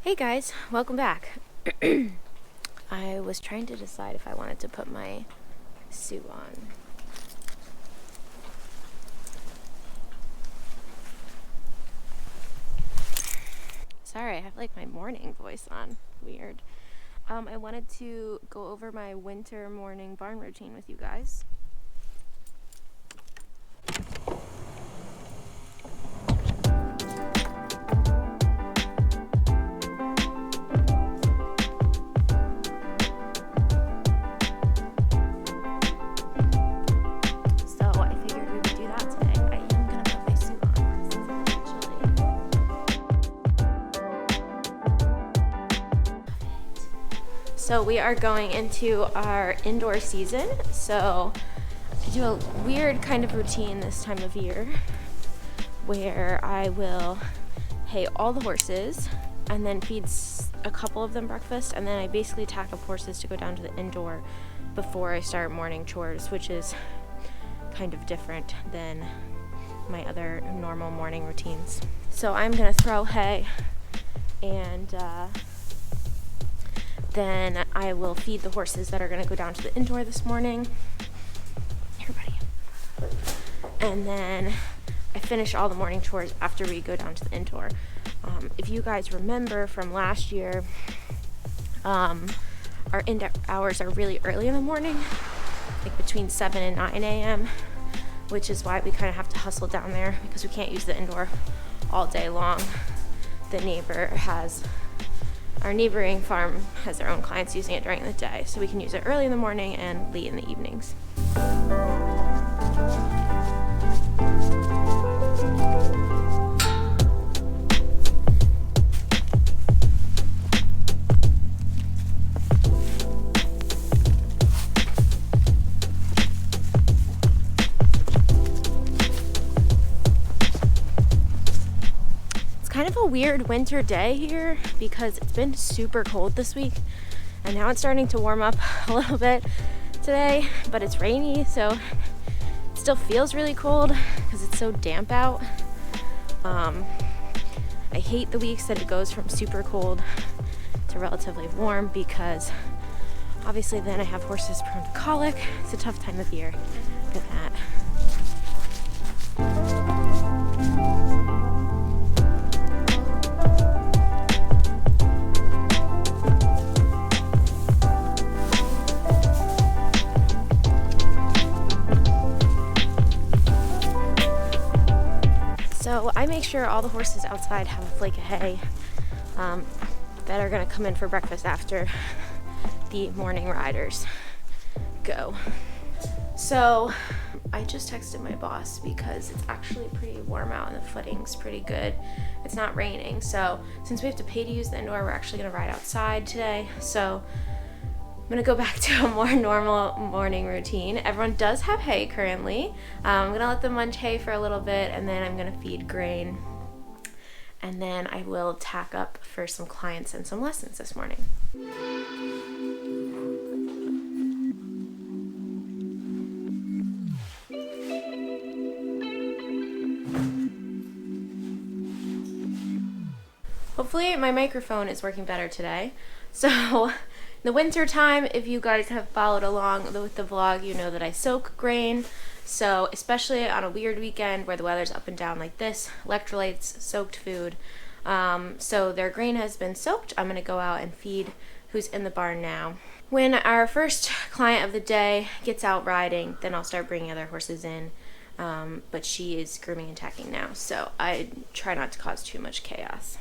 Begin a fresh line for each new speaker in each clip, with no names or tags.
Hey guys, welcome back. I was trying to decide if I wanted to put my suit on. Sorry, I have like my morning voice on. Weird. I wanted to go over my winter morning barn routine with you guys. So I figured we would do that today. I am gonna put my suit on because it's a little chilly. So we are going into our indoor season. So I do a weird kind of routine this time of year where I will hay all the horses and then feed a couple of them breakfast, and then I basically tack up horses to go down to the indoor before I start morning chores, which is kind of different than my other normal morning routines. So I'm gonna throw hay, and then I will feed the horses that are gonna go down to the indoor this morning. Here, buddy. And then I finish all the morning chores after we go down to the indoor. If you guys remember from last year, our indoor hours are really early in the morning, like between 7 and 9 a.m., which is why we kind of have to hustle down there because we can't use the indoor all day long. Our neighboring farm has their own clients using it during the day, so we can use it early in the morning and late in the evenings. Kind of a weird winter day here because it's been super cold this week, and now it's starting to warm up a little bit today, but it's rainy, so it still feels really cold because it's so damp out. I hate the weeks that it goes from super cold to relatively warm because obviously then I have horses prone to colic. It's a tough time of year for that. So I make sure all the horses outside have a flake of hay that are gonna come in for breakfast after the morning riders go. So I just texted my boss because it's actually pretty warm out and the footing's pretty good. It's not raining, so since we have to pay to use the indoor, we're actually gonna ride outside today. So I'm gonna go back to a more normal morning routine. Everyone does have hay currently. I'm gonna let them munch hay for a little bit, and then I'm gonna feed grain. And then I will tack up for some clients and some lessons this morning. Hopefully my microphone is working better today. So the winter time, if you guys have followed along with the vlog, you know that I soak grain. So especially on a weird weekend where the weather's up and down like this, electrolytes, soaked food. So their grain has been soaked. I'm gonna go out and feed who's in the barn now. When our first client of the day gets out riding, then I'll start bringing other horses in. But she is grooming and tacking now, so I try not to cause too much chaos.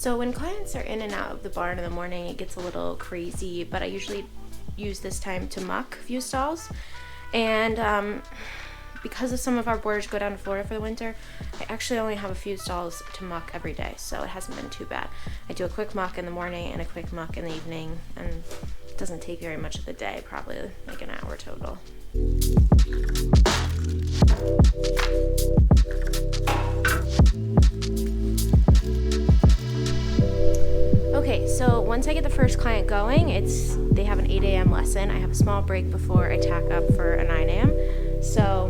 So when clients are in and out of the barn in the morning, it gets a little crazy, but I usually use this time to muck a few stalls. And because of some of our boarders go down to Florida for the winter, I actually only have a few stalls to muck every day, so it hasn't been too bad. I do a quick muck in the morning and a quick muck in the evening, and it doesn't take very much of the day, probably like an hour total. Okay, so once I get the first client going, they have an 8 a.m. lesson. I have a small break before I tack up for a 9 a.m. So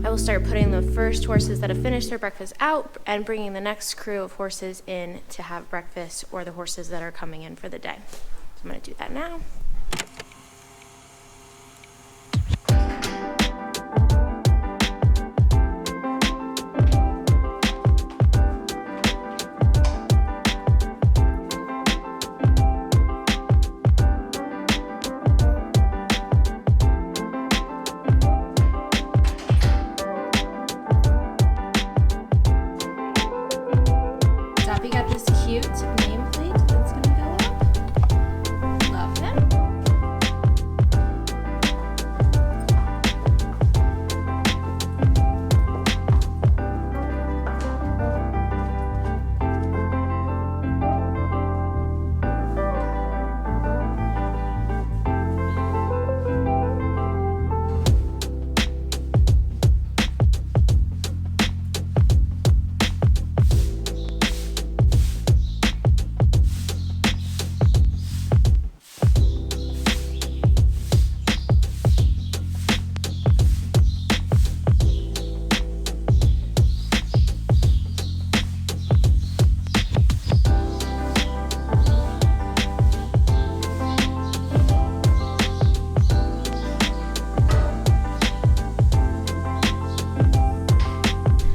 I will start putting the first horses that have finished their breakfast out and bringing the next crew of horses in to have breakfast, or the horses that are coming in for the day. So I'm going to do that now. We got this cute nameplate that's gonna go up. Love him.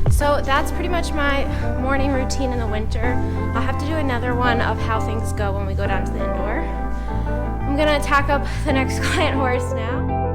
So that's pretty much my morning routine in the winter. I'll have to do another one of how things go when we go down to the indoor. I'm gonna tack up the next client horse now.